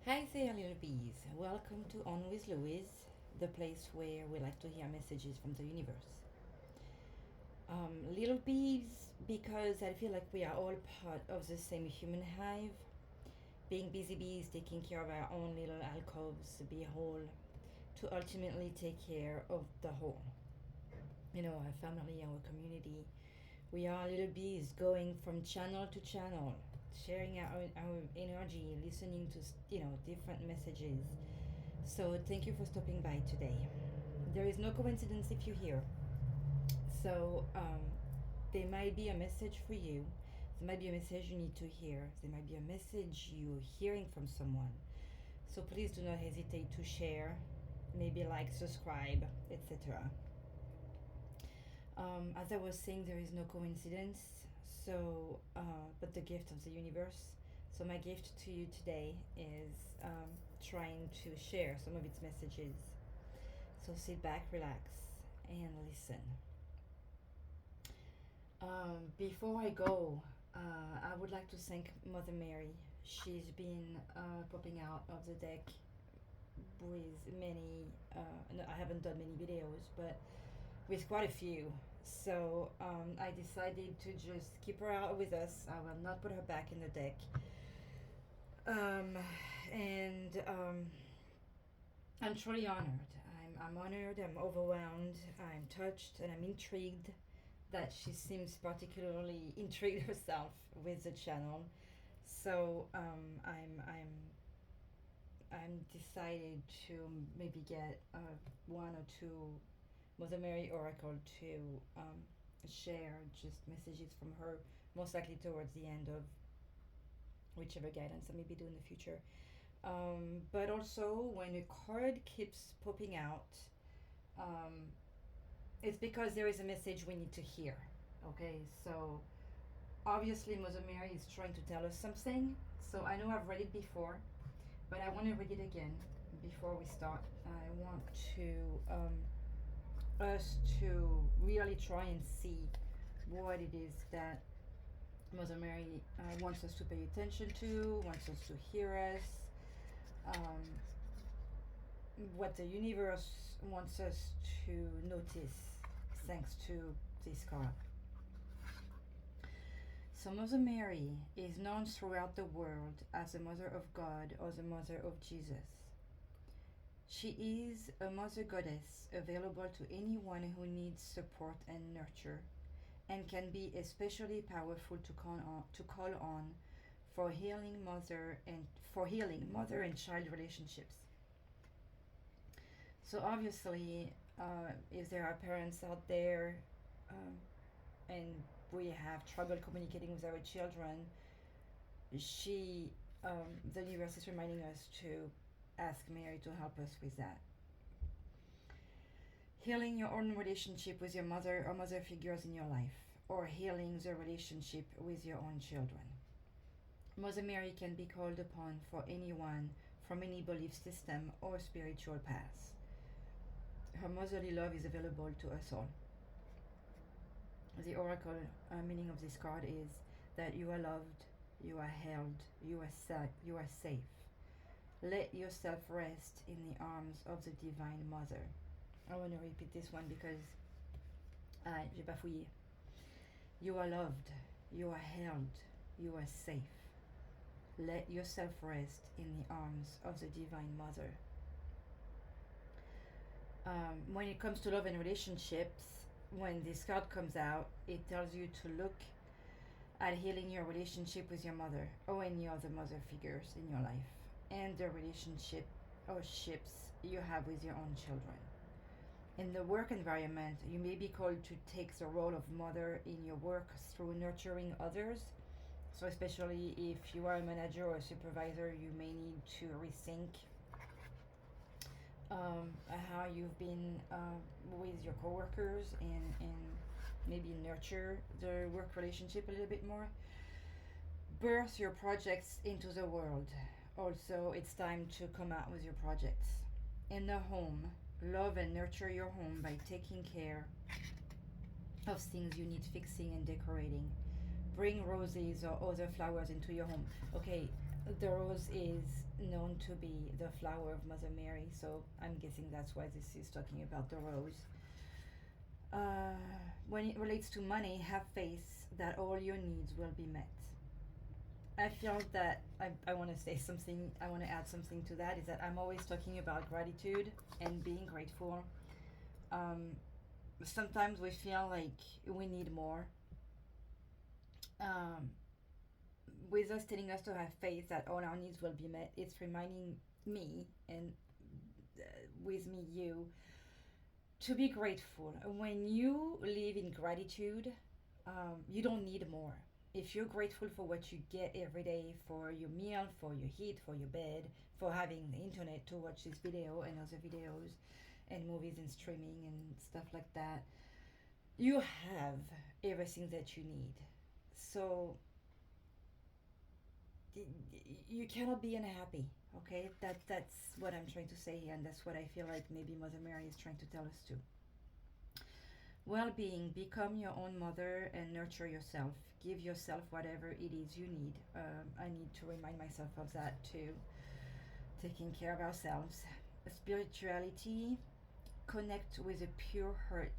Hi there, little bees. Welcome to On with Louise, the place where we like to hear messages from the universe. Little bees, because I feel like we are all part of the same human hive. Being busy bees, taking care of our own little alcoves, be whole, to ultimately take care of the whole. Our family, our community. We are little bees going from channel to channel, sharing our energy, listening to different messages. So thank you for stopping by today. There is no coincidence if you're here. So there might be a message for you. There might be a message you need to hear. There might be a message you're hearing from someone. So please do not hesitate to share, maybe like, subscribe, etc. As I was saying, there is no coincidence. So, but the gift of the universe. So my gift to you today is trying to share some of its messages. So sit back, relax, and listen. Before I go, I would like to thank Mother Mary. She's been popping out of the deck with many. No, I haven't done many videos, but with quite a few. So I decided to just keep her out with us. I will not put her back in the deck. And I'm truly honored. I'm honored, I'm overwhelmed, I'm touched, and I'm intrigued that she seems particularly intrigued herself with the channel. So I'm decided to maybe get one or two Mother Mary Oracle to share just messages from her, most likely towards the end of whichever guidance I may be doing in the future. But also, when a card keeps popping out, it's because there is a message we need to hear. Okay, so obviously, Mother Mary is trying to tell us something. So I know I've read it before, but I want to read it again before we start. I want us to really try and see what it is that Mother Mary wants us to pay attention to, wants us to hear us, what the universe wants us to notice thanks to this card. So Mother Mary is known throughout the world as the Mother of God or the Mother of Jesus. She is a Mother Goddess available to anyone who needs support and nurture, and can be especially powerful to call on for healing mother and child relationships. So obviously, if there are parents out there, and we have trouble communicating with our children, the universe is reminding us to ask Mary to help us with that. Healing your own relationship with your mother or mother figures in your life, or healing the relationship with your own children. Mother Mary can be called upon for anyone from any belief system or spiritual path. Her motherly love is available to us all. The oracle meaning of this card is that you are loved, you are held, you are safe. Let yourself rest in the arms of the Divine Mother. I want to repeat this one because j'ai bafouillé. You are loved, you are held, you are safe. Let yourself rest in the arms of the Divine Mother. When it comes to love and relationships, when this card comes out, it tells you to look at healing your relationship with your mother or any other mother figures in your life, and the relationship or ships you have with your own children. In the work environment, you may be called to take the role of mother in your work through nurturing others. So especially if you are a manager or a supervisor, you may need to rethink how you've been with your coworkers, and maybe nurture the work relationship a little bit more. Birth your projects into the world. Also, it's time to come out with your projects. In the home, love and nurture your home by taking care of things you need fixing and decorating. Bring roses or other flowers into your home. Okay, the rose is known to be the flower of Mother Mary, so I'm guessing that's why this is talking about the rose. Uh, when it relates to money, have faith that all your needs will be met. I feel that I want to say something, I want to add something to that is that I'm always talking about gratitude and being grateful. Um, Sometimes we feel like we need more. Um, with us telling us to have faith that all our needs will be met, it's reminding me and uh, with me you to be grateful. When you live in gratitude, you don't need more. If you're grateful for what you get every day, for your meal, for your heat, for your bed, for having the internet to watch this video and other videos and movies and streaming and stuff like that, you have everything that you need. So you cannot be unhappy. Okay, that's what I'm trying to say here, and that's what I feel like maybe Mother Mary is trying to tell us too. Well-being: become your own mother and nurture yourself. Give yourself whatever it is you need. I need to remind myself of that too. Taking care of ourselves. Spirituality: connect with the pure heart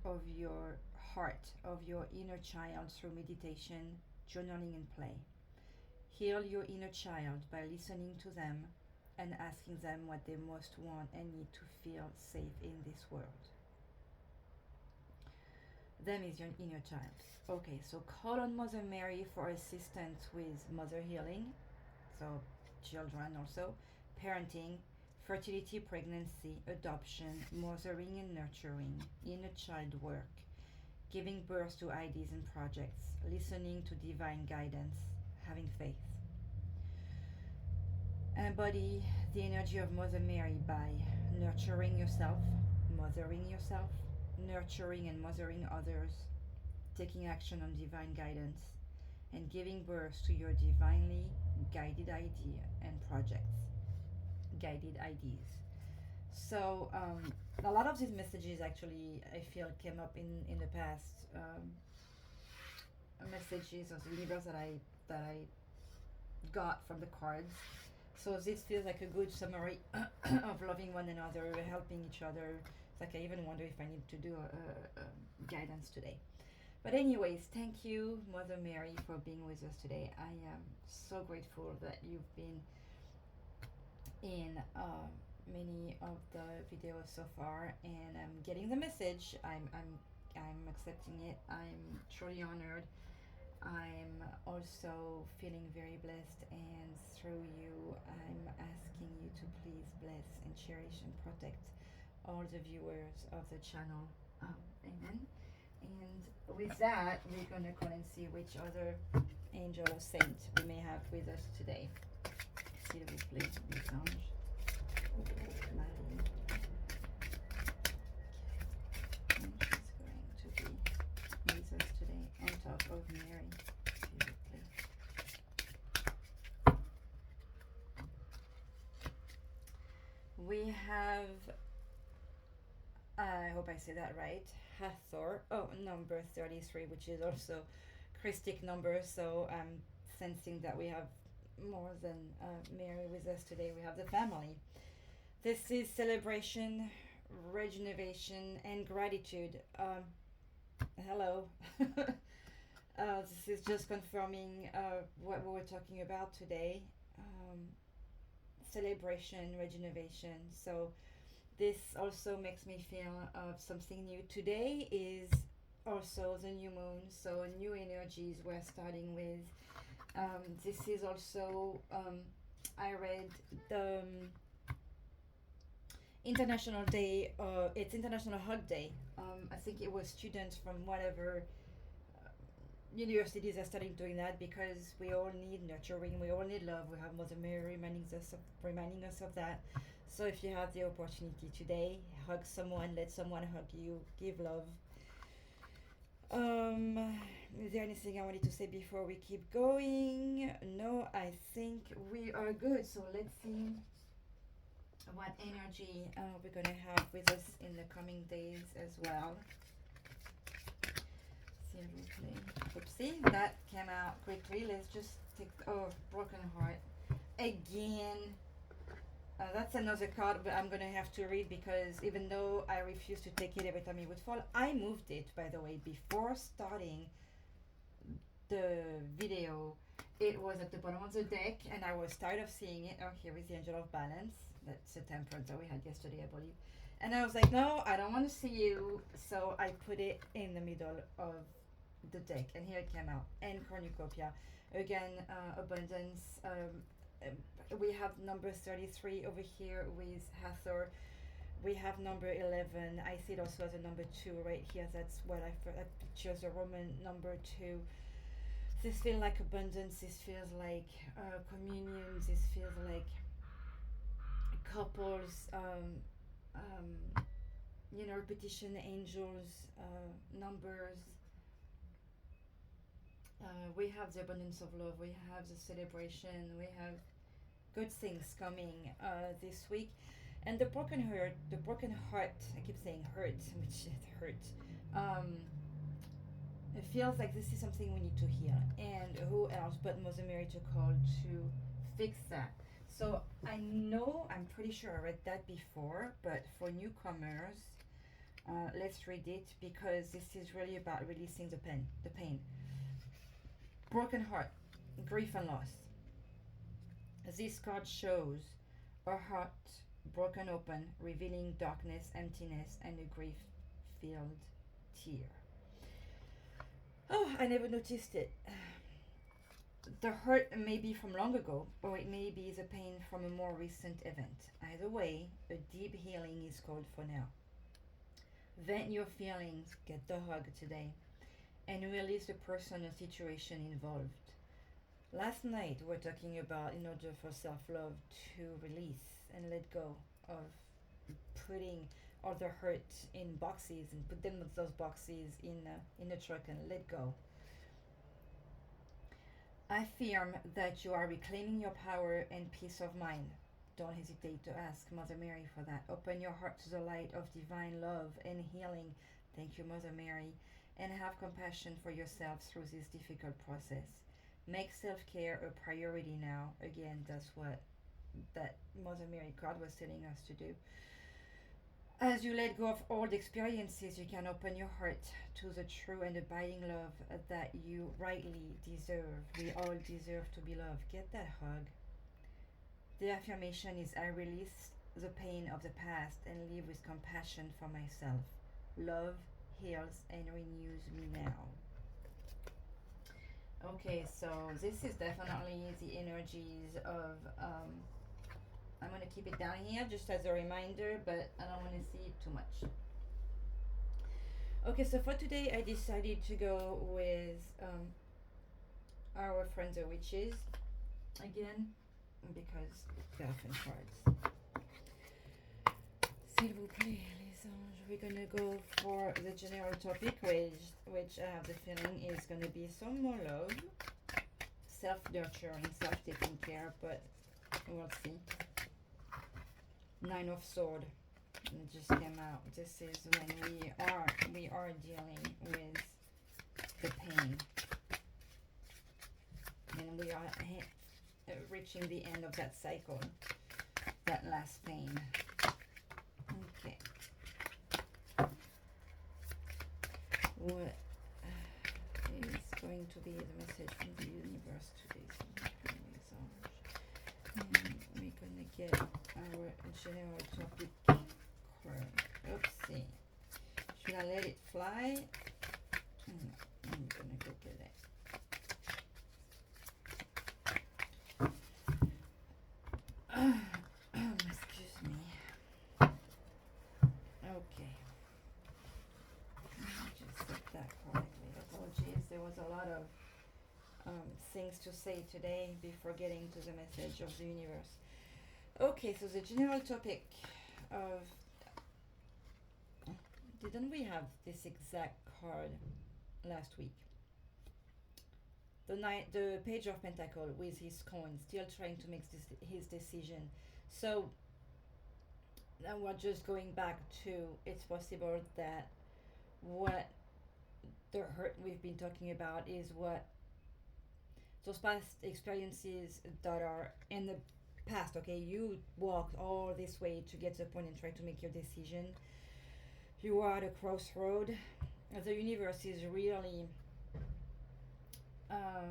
of your inner child through meditation, journaling, and play. Heal your inner child by listening to them and asking them what they most want and need to feel safe in this world. Them is your inner child. Okay, so call on Mother Mary for assistance with mother healing, so children also, parenting, fertility, pregnancy, adoption, mothering and nurturing, inner child work, giving birth to ideas and projects, listening to divine guidance, having faith. Embody the energy of Mother Mary by nurturing yourself, mothering yourself, nurturing and mothering others, taking action on divine guidance, and giving birth to your divinely guided idea and projects, guided ideas. So a lot of these messages actually I feel came up in the past messages or the universe that I got from the cards. So this feels like a good summary of loving one another, helping each other. It's like I even wonder if I need to do a guidance today. But anyways, thank you, Mother Mary, for being with us today. I am so grateful that you've been in many of the videos so far, and I'm getting the message. I'm accepting it. I'm truly honored. I'm also feeling very blessed, and through you, I'm asking you to please bless and cherish and protect all the viewers of the channel. Amen. And with that, we're gonna call and see which other angel or saint we may have with us today. S'il vous plaît, les anges. Marie. And she's going to be with us today on top of Mary. S'il vous plaît. We have, I hope I say that right, Hathor, number 33, which is also Christic number, so I'm sensing that we have more than Mary with us today. We have the family. This is celebration, regeneration, and gratitude. Hello. This is just confirming what we were talking about today. Celebration, regeneration. So this also makes me feel of something new. Today is also the new moon, so new energies we're starting with. This is also, I read the International Day, it's International Hug Day. I think it was students from whatever universities are starting doing that because we all need nurturing, we all need love. We have Mother Mary reminding us of that. So if you have the opportunity today, hug someone, let someone hug you, give love. Is there anything I wanted to say before we keep going? No, I think we are good. So let's see what energy we're going to have with us in the coming days as well. S'il vous plaît. Oopsie, that came out quickly. Let's just take, broken heart. again. That's another card, but I'm gonna have to read because even though I refuse to take it every time it would fall, I moved it, by the way, before starting the video. It was at the bottom of the deck, and I was tired of seeing it. Oh, here is the Angel of Balance. That's a temperance that we had yesterday, I believe. And I was like, no, I don't want to see you. So I put it in the middle of the deck, and here it came out. And cornucopia. Again, abundance. We have number 33 over here with Hathor. We have number 11. I see it also as a number 2 right here. That's what that pictures a Roman number 2. This feels like abundance. This feels like communion. This feels like couples. Repetition, angels, numbers. We have the abundance of love. We have the celebration. We have good things coming this week. And the broken heart, I keep saying hurt, which it hurt. It feels like this is something we need to heal. And who else but Mother Mary to call to fix that? So I'm pretty sure I read that before, but for newcomers, let's read it because this is really about releasing the pain. Broken heart, grief and loss. This card shows a heart broken open, revealing darkness, emptiness, and a grief-filled tear. Oh, I never noticed it. The hurt may be from long ago, or it may be the pain from a more recent event. Either way, a deep healing is called for now. Vent your feelings, get the hug today, and release the person or situation involved. Last night, we were talking about in order for self-love to release and let go of putting all the hurt in boxes and put them in those boxes in a truck and let go. I affirm that you are reclaiming your power and peace of mind. Don't hesitate to ask Mother Mary for that. Open your heart to the light of divine love and healing. Thank you, Mother Mary, and have compassion for yourself through this difficult process. Make self-care a priority now. Again, that's what that Mother Mary card was telling us to do. As you let go of old experiences, you can open your heart to the true and abiding love that you rightly deserve. We all deserve to be loved. Get that hug. The affirmation is I release the pain of the past and live with compassion for myself. Love heals and renews me now. Okay, so this is definitely the energies of I'm going to keep it down here just as a reminder, but I don't want to see it too much. Okay, so for today I decided to go with our friends the witches again because they're often cards. S'il vous plaît, les anges. We're going to go for the general topic, which I have the feeling is going to be some more love, self-nurturing, self-taking care, but we'll see. Nine of Sword. It just came out. This is when we are dealing with the pain, and we are reaching the end of that cycle, that last pain. Okay. What is going to be the message from the universe today? And we're gonna get our general topic card. Oopsie. Should I let it fly? I'm gonna go get it. Excuse me. Okay. Let me just set that correctly. Apologies. There was a lot of things to say today before getting to the message of the universe. Okay, so the general topic of... Didn't we have this exact card last week? The Page of Pentacle with his coin, still trying to make his decision. So now we're just going back to, it's possible that what the hurt we've been talking about is what those past experiences that are in the past. Okay, you walked all this way to get to the point and try to make your decision. You are at a crossroad. The universe is really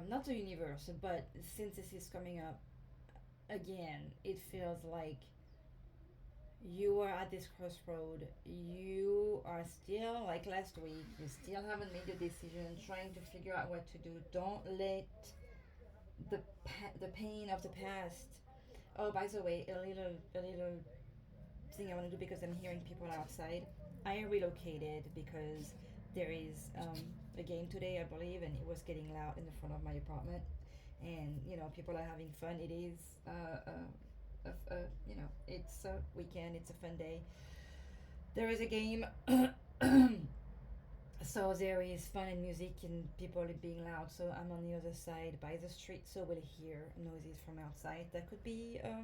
not the universe, but since this is coming up again, it feels like you are at this crossroad. You are still like last week. You still haven't made a decision, trying to figure out what to do. Don't let the pain of the past. Oh, by the way, a little thing I want to do because I'm hearing people outside. I relocated because there is a game today, I believe, and it was getting loud in the front of my apartment. And people are having fun. It is it's a weekend. It's a fun day. There is a game. So there is fun and music and people are being loud. So I'm on the other side by the street, so we'll hear noises from outside. That could be a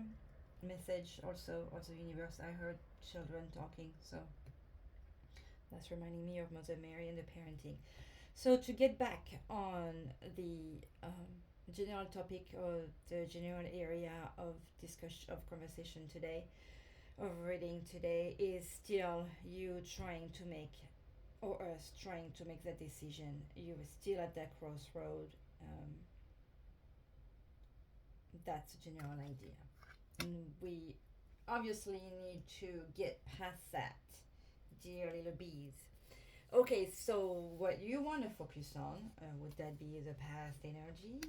message also of the universe. I heard children talking, so that's reminding me of Mother Mary and the parenting. So to get back on the general topic or the general area of discussion of conversation today, of reading today, is still you trying to make or us trying to make that decision. You're still at that crossroad. Um, that's a general idea, and we obviously need to get past that, dear little bees. Okay, so what you want to focus on, would that be the past energy?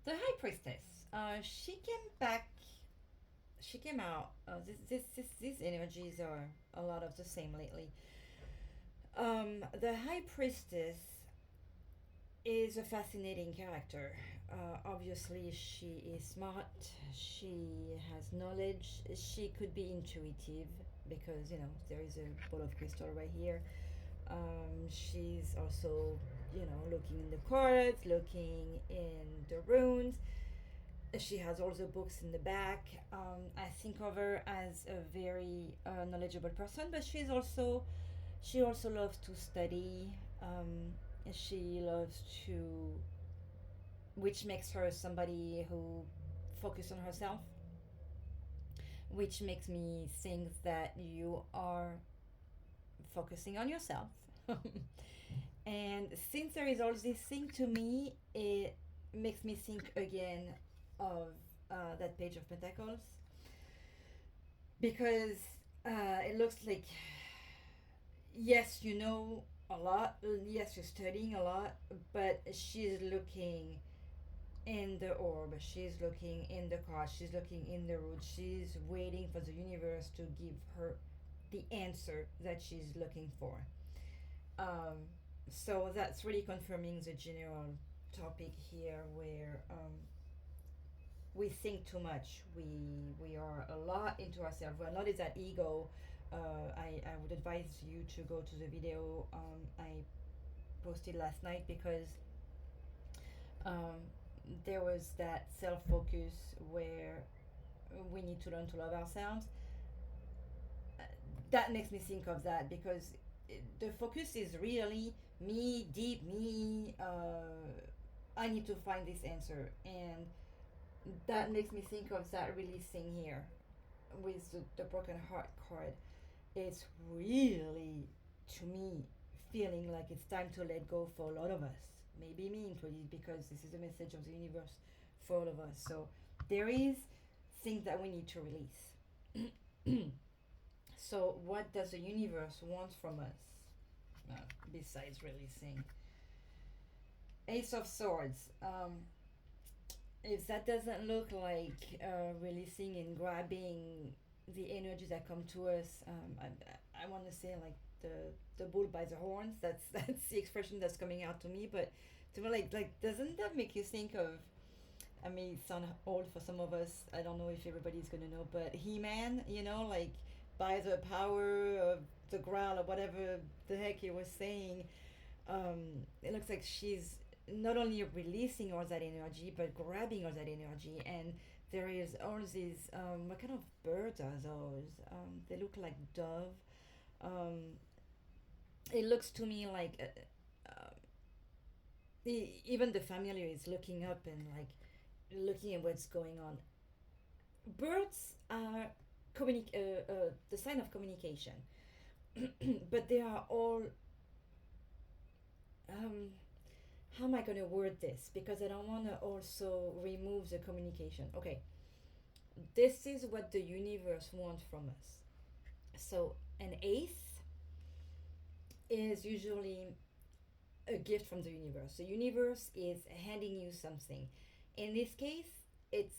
The High Priestess. She came back. She came out. These energies are a lot of the same lately. The High Priestess is a fascinating character. Obviously, she is smart. She has knowledge. She could be intuitive because there is a ball of crystal right here. She's also looking in the cards, looking in the runes. She has all the books in the back. I think of her as a very knowledgeable person, but she also loves to study. She loves to, which makes her somebody who focuses on herself, which makes me think that you are focusing on yourself. And since there is all this thing to me, it makes me think again of that page of pentacles because it looks like, yes, you know a lot, yes, you're studying a lot, but she's looking in the orb, she's looking in the card, she's looking in the road, she's waiting for the universe to give her the answer that she's looking for. um, so that's really confirming the general topic here where we think too much. We are a lot into ourselves. We're not in that ego. I would advise you to go to the video I posted last night because um, there was that self focus where we need to learn to love ourselves. That makes me think of that because the focus is really me, deep me. I need to find this answer, and that makes me think of that releasing here with the broken heart card. It's really, to me, feeling like it's time to let go for a lot of us, maybe me included, because this is a message of the universe for all of us. So there is things that we need to release. So what does the universe want from us, besides releasing? Ace of Swords. If that doesn't look like releasing and grabbing the energies that come to us, I want to say like the bull by the horns. That's the expression that's coming out to me. But to me, like doesn't that make you think of? I may sound old for some of us. I don't know if everybody's gonna know, but He-Man, like by the power of the ground or whatever the heck he was saying. It looks like she's not only releasing all that energy but grabbing all that energy, and there is all these what kind of birds are those? They look like dove. um, it looks to me like even the family is looking up and like looking at what's going on. Birds are the sign of communication, but they are all. Um, how am I going to word this? Because I don't want to also remove the communication. Okay, this is what the universe wants from us. So an eighth is usually a gift from the universe. The universe is handing you something. In this case, it's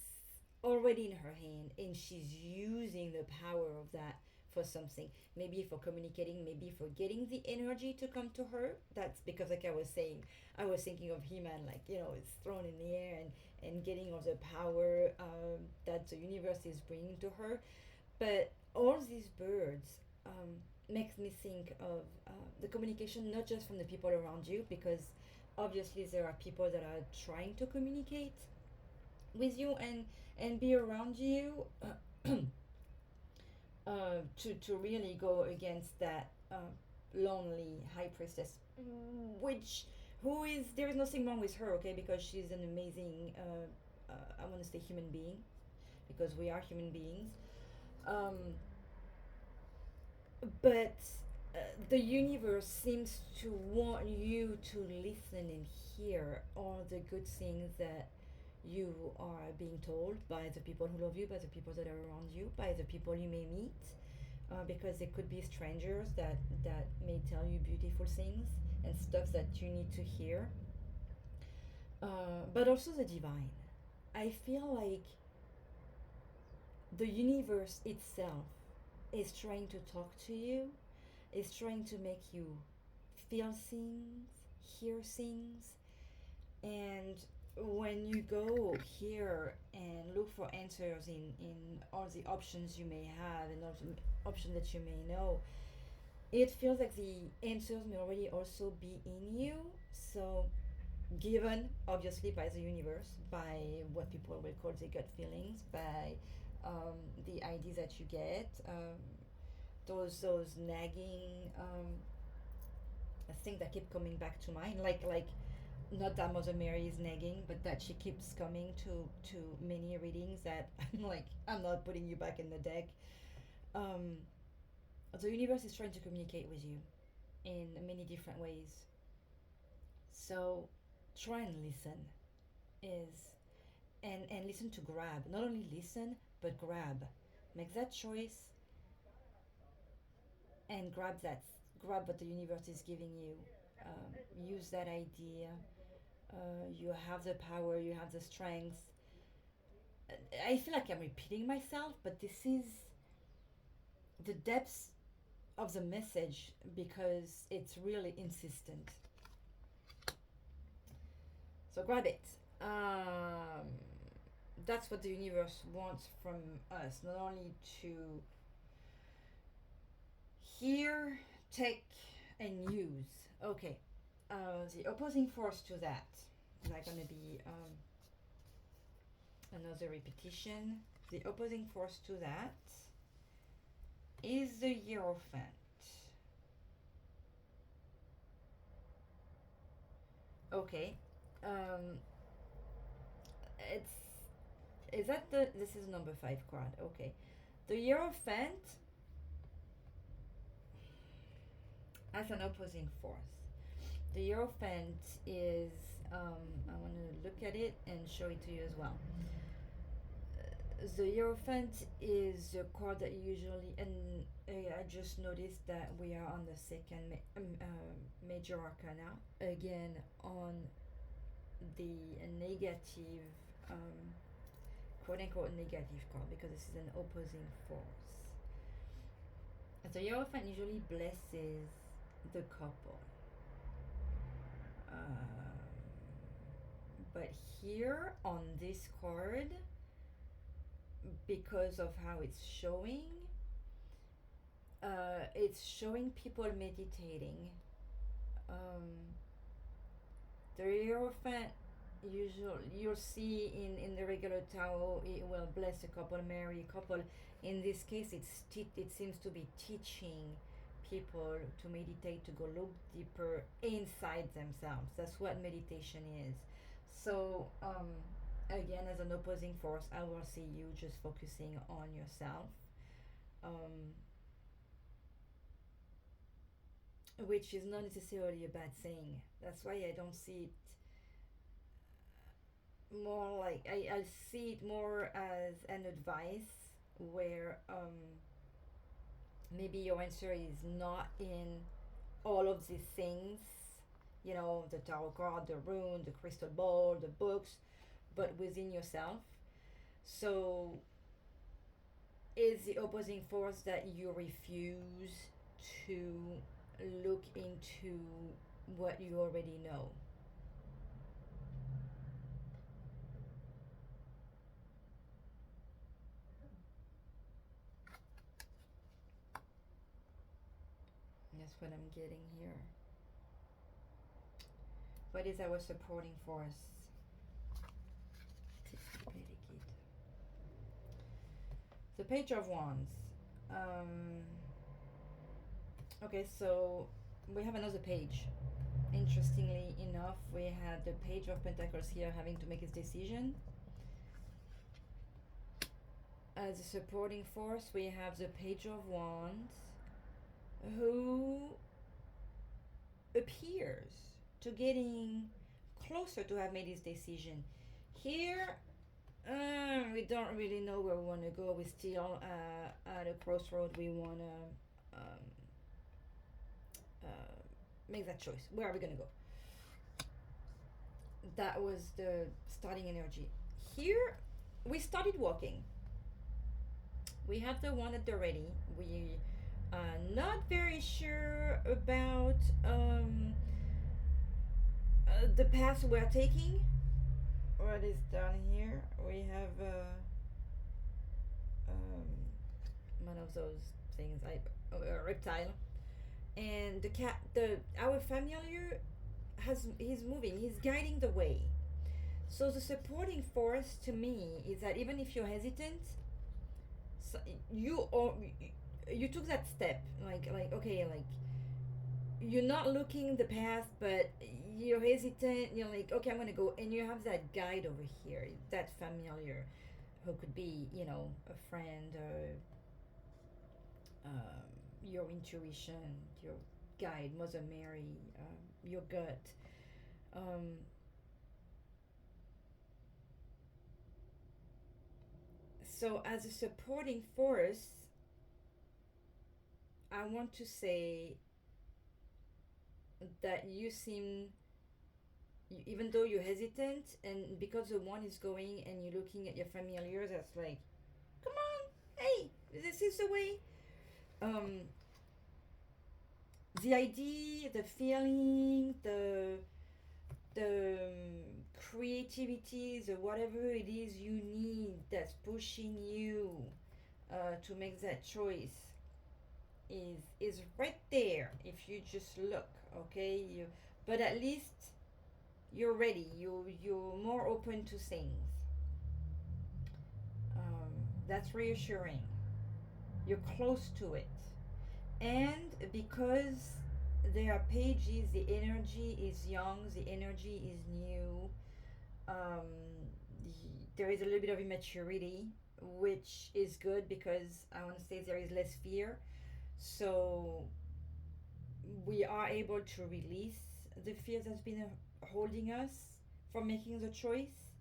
already in her hand and she's using the power of that for something. Maybe for communicating, maybe for getting the energy to come to her. That's because, like I was saying, I was thinking of He-Man, like, it's thrown in the air and getting all the power that the universe is bringing to her. But all these birds makes me think of the communication not just from the people around you, because obviously there are people that are trying to communicate with you and be around you to really go against that lonely high priestess, which who is there is nothing wrong with her, okay, because she's an amazing I want to say human being, because we are human beings. um, but the universe seems to want you to listen and hear all the good things that you are being told by the people who love you, by the people that are around you, by the people you may meet, because it could be strangers that may tell you beautiful things and stuff that you need to hear. But also the divine. I feel like the universe itself is trying to talk to you, is trying to make you feel things, hear things, and when you go here and look for answers in all the options you may have and all the options that you may know, it feels like the answers may already also be in you. So, given obviously by the universe, by what people will call the gut feelings, by the ideas that you get, those nagging things that keep coming back to mind, like not that Mother Mary is nagging, but that she keeps coming to many readings that I'm like, I'm not putting you back in the deck. Um, the universe is trying to communicate with you in many different ways. So try and listen is and listen to grab. Not only listen, but grab. Make that choice and grab what the universe is giving you. Use that idea. You have the power. You have the strength. I feel like I'm repeating myself, but this is the depths of the message because it's really insistent. So grab it. That's what the universe wants from us, not only to hear, take, and use. Okay. The opposing force to that, is that going to be another repetition? The opposing force to that is the Hierophant. Okay. Um, it's is that the this is number 5 card. Okay. The Hierophant as an opposing force. The Hierophant is I want to look at it and show it to you as well. The Hierophant is a card that usually, and I just noticed that we are on the second major arcana again on the negative, quote unquote negative card, because this is an opposing force. The Hierophant usually blesses the couple. But here on this card, because of how it's showing people meditating. The Hierophant usually you'll see in the regular tarot, it will bless a couple, marry a couple. In this case, it seems to be teaching people to meditate, to go look deeper inside themselves. That's what meditation is. So, again, as an opposing force, I will see you just focusing on yourself, um, which is not necessarily a bad thing. That's why I don't see it more like I see it more as an advice where maybe your answer is not in all of these things, the tarot card, the rune, the crystal ball, the books, but within yourself. So, is the opposing force that you refuse to look into what you already know? That's what I'm getting here. What is our supporting force? The Page of Wands. Um, okay, so we have another page. Interestingly enough, we had the Page of Pentacles here having to make his decision. As a supporting force, we have the Page of Wands, who appears to getting closer to have made his decision. Here, we don't really know where we want to go. We're still at a crossroad. We want to make that choice. Where are we going to go? That was the starting energy. Here, we started walking. We have the one at the ready. We are not very sure about the path we're taking. What is down here? We have one of those things, a reptile, and the cat. Our familiar he's moving. He's guiding the way. So the supporting force to me is that even if you're hesitant, so you took that step. Like okay, like you're not looking the path, but you're hesitant. You're like, okay, I'm gonna go, and you have that guide over here, that familiar, who could be, a friend, or your intuition, your guide, Mother Mary, your gut. Um, so as a supporting force, I want to say that you seem, even though you're hesitant, and because the one is going and you're looking at your familiar, that's like, come on, hey, this is the way. The idea, the feeling, the creativity, the whatever it is you need that's pushing you to make that choice is right there if you just look. Okay, but at least you're ready. You're more open to things. That's reassuring. You're close to it, and because there are pages, the energy is young, the energy is new. Um, there is a little bit of immaturity, which is good because I want to say there is less fear. So we are able to release the fear that's been holding us from making the choice.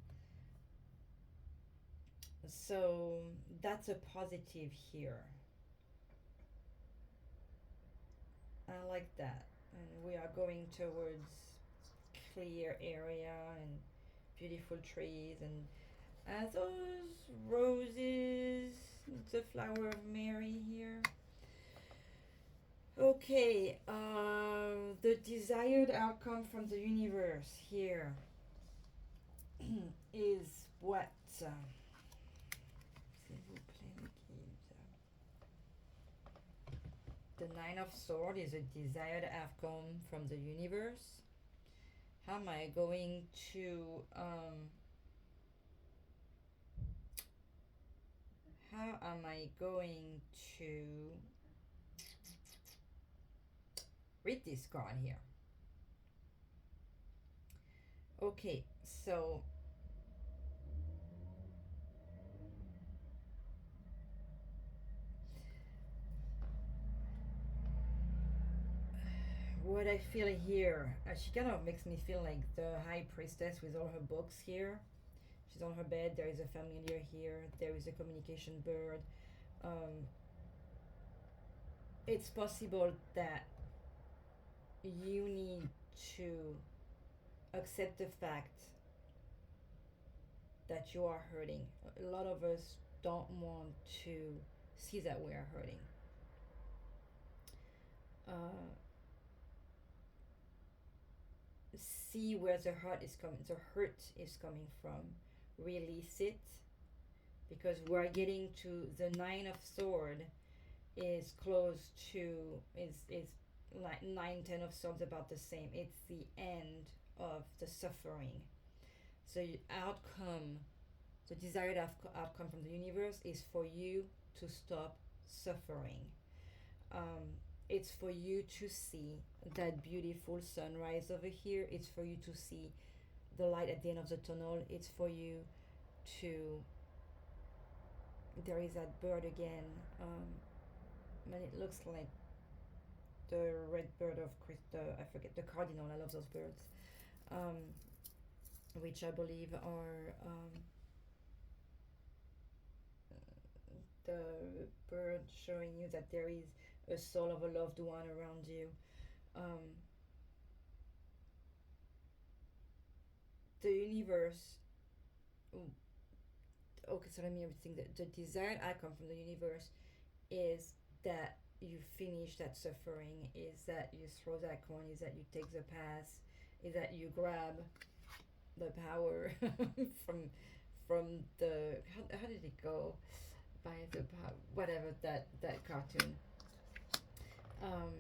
So that's a positive here. I like that. And we are going towards clear area and beautiful trees and those roses, the flower of Mary here. Okay, the desired outcome from the universe here is what? The Nine of Swords is a desired outcome from the universe. How am I going to how am I going to read this card here. Okay, so what I feel here, she kind of makes me feel like the high priestess with all her books here. She's on her bed. There is a familiar here. There is a communication bird. Um, it's possible that you need to accept the fact that you are hurting. A lot of us don't want to see that we are hurting. Uh, See where the hurt is coming from. Release it, because we're getting to the nine of sword is close to is like 9, 10 of swords, about the same. It's the end of the suffering. So outcome, the desired outcome from the universe is for you to stop suffering. um, it's for you to see that beautiful sunrise over here. It's for you to see the light at the end of the tunnel. It's for you to. There is that bird again, and it looks like the red bird of I forget, the cardinal. I love those birds, um, which I believe are the bird showing you that there is a soul of a loved one around you. Um, the universe. Okay, so let me think that the desired outcome from the universe is that you finish that suffering, is that you throw that coin, is that you take the pass, is that you grab the power from the how did it go, by the whatever that cartoon. um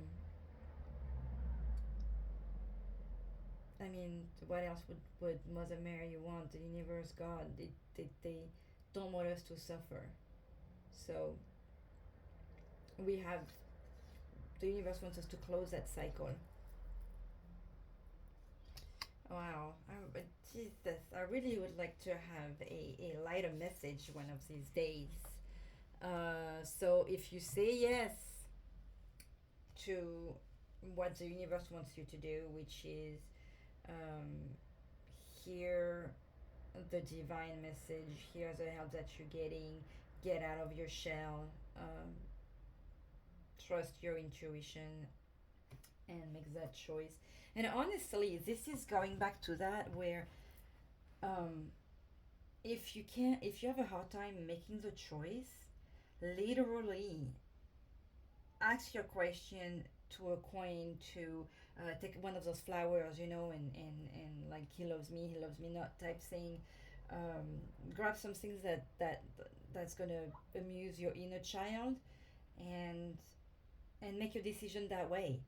I mean, what else would Mother Mary want? The universe, God, they don't want us to suffer. So we have the universe wants us to close that cycle. Wow, Jesus, I really would like to have a lighter message one of these days. So if you say yes to what the universe wants you to do, which is um, hear the divine message, hear the help that you're getting, get out of your shell, trust your intuition, and make that choice. And honestly, this is going back to that where um, if you have a hard time making the choice, literally ask your question to a coin, to take one of those flowers, and like he loves me not type thing. Grab some things that's gonna amuse your inner child, and make your decision that way.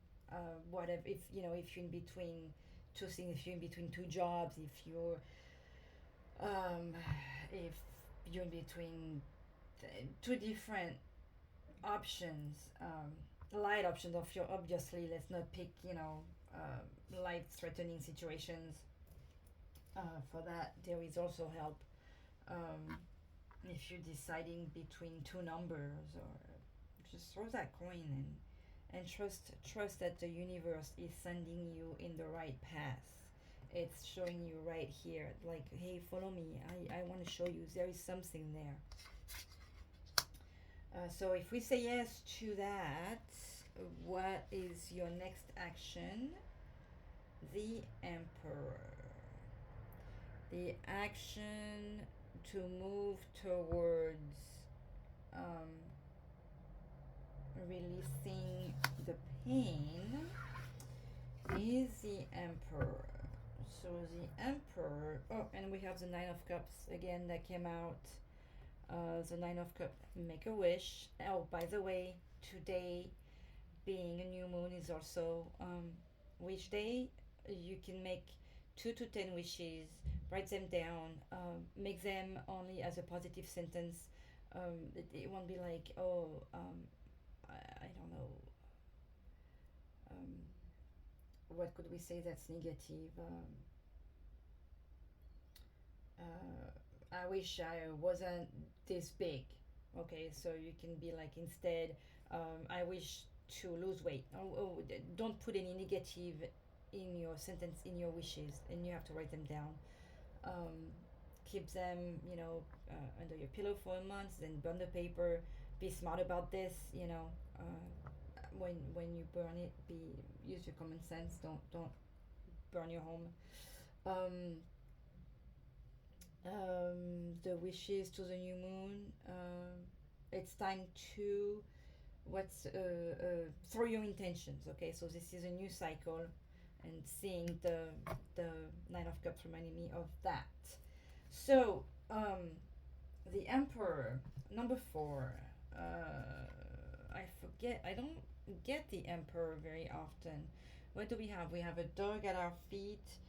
Whatever, if you're in between two things, if you're in between two jobs, um, if you're in between two different options, light options. Of your Obviously, let's not pick life-threatening situations. For that, there is also help. Um, if you're deciding between two numbers, or just throw that coin, and trust that the universe is sending you in the right path. It's showing you right here, like, hey, follow me. I want to show you there is something there. So if we say yes to that, what is your next action? The Emperor. The action to move towards um, releasing the pain is the Emperor. So the Emperor. Oh, and we have the Nine of Cups again that came out. The Nine of Cups, make a wish. Oh, by the way, today being a new moon is also wish day. You can make 2 to 10 wishes, write them down, make them only as a positive sentence. It won't be like, oh, I don't know. Um, what could we say that's negative? I wish I wasn't this big. Okay, so you can be like instead, I wish to lose weight. Don't put any negative in your sentence, in your wishes, and you have to write them down. Um, Keep them, under your pillow for a month, then burn the paper. Be smart about this, when you burn it, be use your common sense. Don't burn your home. Um, the wishes to the new moon. It's time to what's throw your intentions. Okay, so this is a new cycle, and seeing the Nine of Cups reminding me of that. So the Emperor, number four. I forget. I don't get the Emperor very often. What do we have? We have a dog at our feet.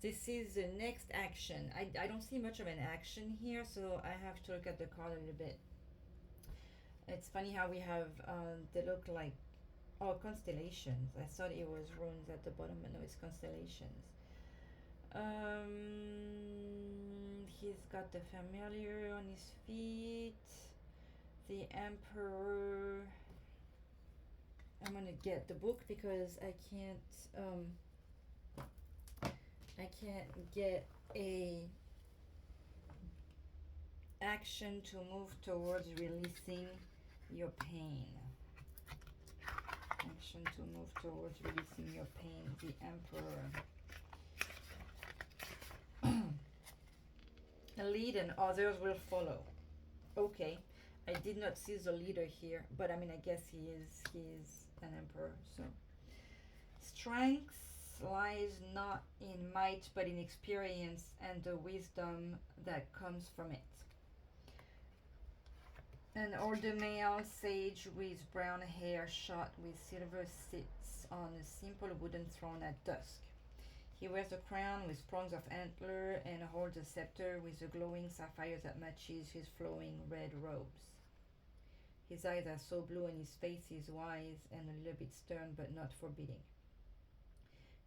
This is the next action. I don't see much of an action here, so I have to look at the card a little bit. It's funny how we have, they look like, oh, constellations. I thought it was runes at the bottom, but no, it's constellations. He's got the familiar on his feet. The Emperor. I'm gonna get the book because I can't get a action to move towards releasing your pain. Action to move towards releasing your pain. The Emperor. A lead and others will follow. Okay. I did not see the leader here, but I mean, I guess he is an emperor. So, strength lies not in might, but in experience and the wisdom that comes from it. An older male sage with brown hair shot with silver sits on a simple wooden throne at dusk. He wears a crown with prongs of antler and holds a scepter with a glowing sapphire that matches his flowing red robes. His eyes are so blue and his face is wise and a little bit stern but not forbidding.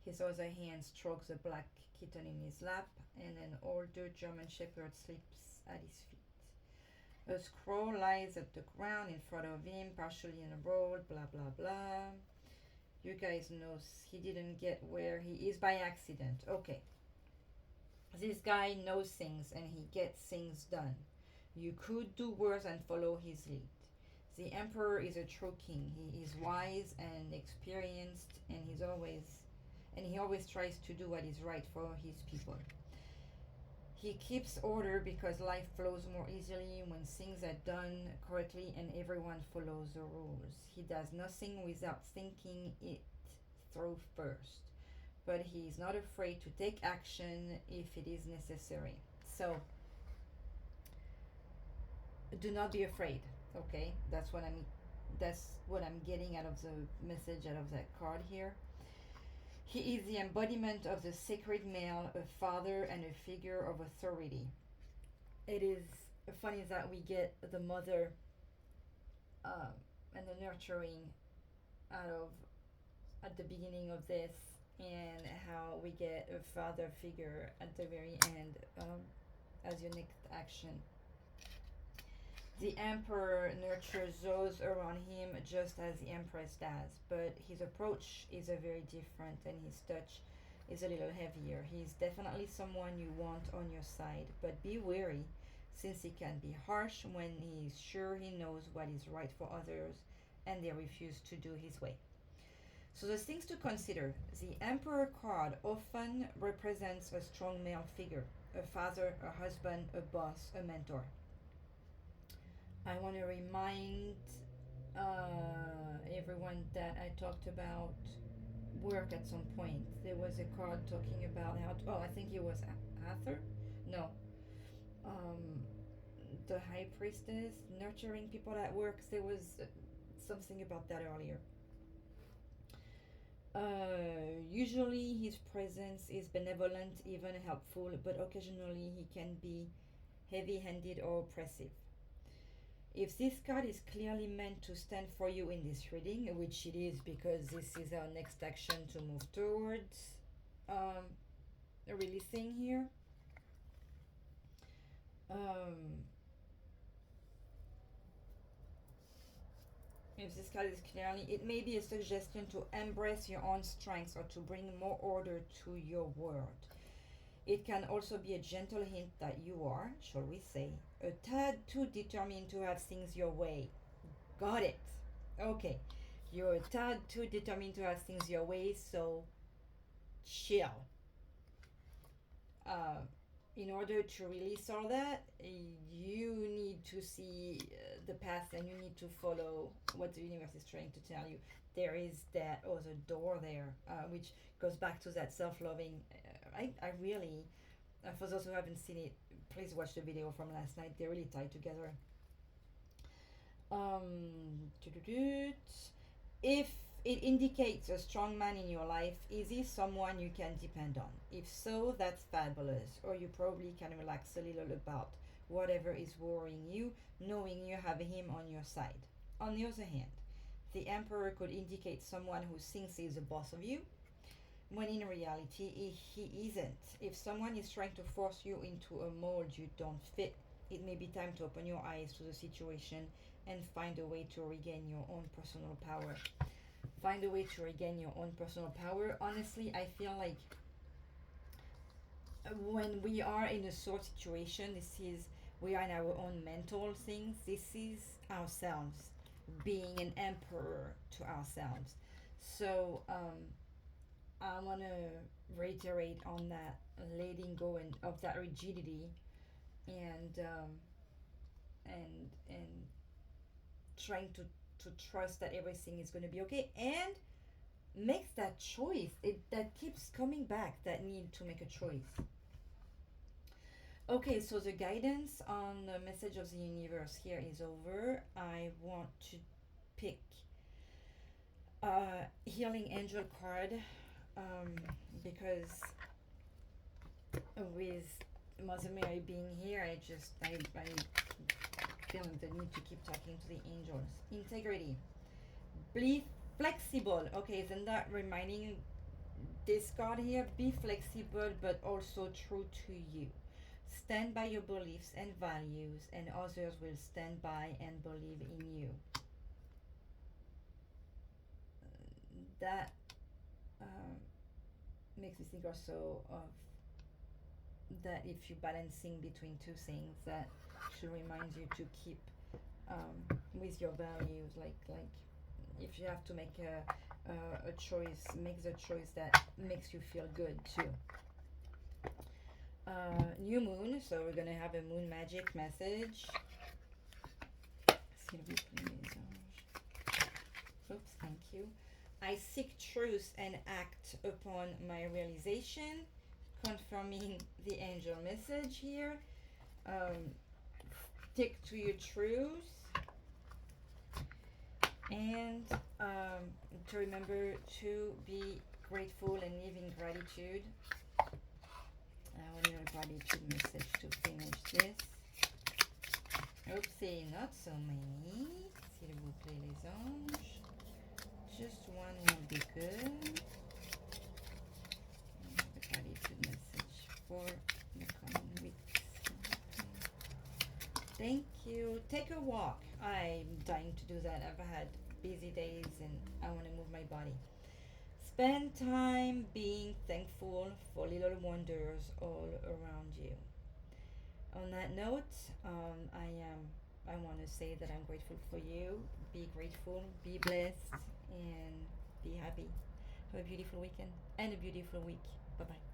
His other hand strokes a black kitten in his lap, and an older German shepherd sleeps at his feet. A scroll lies at the ground in front of him, partially unrolled, blah blah blah. You guys know he didn't get where he is by accident. Okay. This guy knows things and he gets things done. You could do worse and follow his lead. The Emperor is a true king. He is wise and experienced, and he always tries to do what is right for his people. He keeps order because life flows more easily when things are done correctly and everyone follows the rules. He does nothing without thinking it through first, but he is not afraid to take action if it is necessary. So, do not be afraid. Okay, that's what I'm getting out of the message out of that card here. He is the embodiment of the sacred male, a father and a figure of authority. It is funny that we get the mother and the nurturing out of at the beginning of this, and how we get a father figure at the very end as your next action. The Emperor nurtures those around him just as the Empress does, but his approach is a very different and his touch is a little heavier. He's definitely someone you want on your side, but be wary since he can be harsh when he is sure he knows what is right for others and they refuse to do his way. So there's things to consider. The Emperor card often represents a strong male figure, a father, a husband, a boss, a mentor. I want to remind everyone that I talked about work at some point. There was a card talking about how to, I think it was Arthur? No. Um, the High Priestess, nurturing people at work. There was something about that earlier. Usually his presence is benevolent, even helpful, but occasionally he can be heavy handed or oppressive. If this card is clearly meant to stand for you in this reading, which it is because this is our next action to move towards um, releasing here. Um, if this card is clearly, it may be a suggestion to embrace your own strengths or to bring more order to your world. It can also be a gentle hint that you are, shall we say, a tad too determined to have things your way. Got it. Okay. You're a tad too determined to have things your way, so chill. Uh, in order to release all that, you need to see the path and you need to follow what the universe is trying to tell you. There is that other door there, which goes back to that self loving. I really, for those who haven't seen it, please watch the video from last night. They're really tied together. If it indicates a strong man in your life, is he someone you can depend on? If so, that's fabulous. Or you probably can relax a little about whatever is worrying you, knowing you have him on your side. On the other hand, the Emperor could indicate someone who thinks he's the boss of you, when in reality he isn't. If someone is trying to force you into a mold you don't fit, it may be time to open your eyes to the situation and find a way to regain your own personal power. Find a way to regain your own personal power. Honestly, I feel like when we are in a sore situation, we are in our own mental things. This is ourselves being an emperor to ourselves. So I want to reiterate on that letting go and of that rigidity and and trying to trust that everything is going to be okay and makes that choice. It that keeps coming back, that need to make a choice. Okay, so the guidance on the message of the universe here is over. I want to pick healing angel card, um, because with Mother Mary being here, I feeling the need to keep talking to the angels. Integrity. Be flexible. Okay, then that reminding this card here, be flexible but also true to you. Stand by your beliefs and values, and others will stand by and believe in you. That um, makes me think also of that if you're balancing between two things, that should remind you to keep with your values. Like if you have to make a choice, make the choice that makes you feel good too. New moon, so we're gonna have a moon magic message. Oops, thank you. I seek truth and act upon my realization, confirming the angel message here. Stick to your truth, and to remember to be grateful and live in gratitude. One little gratitude message to finish this. Oopsie, not so many. S'il vous plaît, les anges. Just one will be good. The gratitude message for the coming weeks. Thank you. Take a walk. I'm dying to do that. I've had busy days and I want to move my body. Spend time being thankful for little wonders all around you. On that note, I want to say that I'm grateful for you. Be grateful, be blessed, and be happy. Have a beautiful weekend and a beautiful week. Bye bye.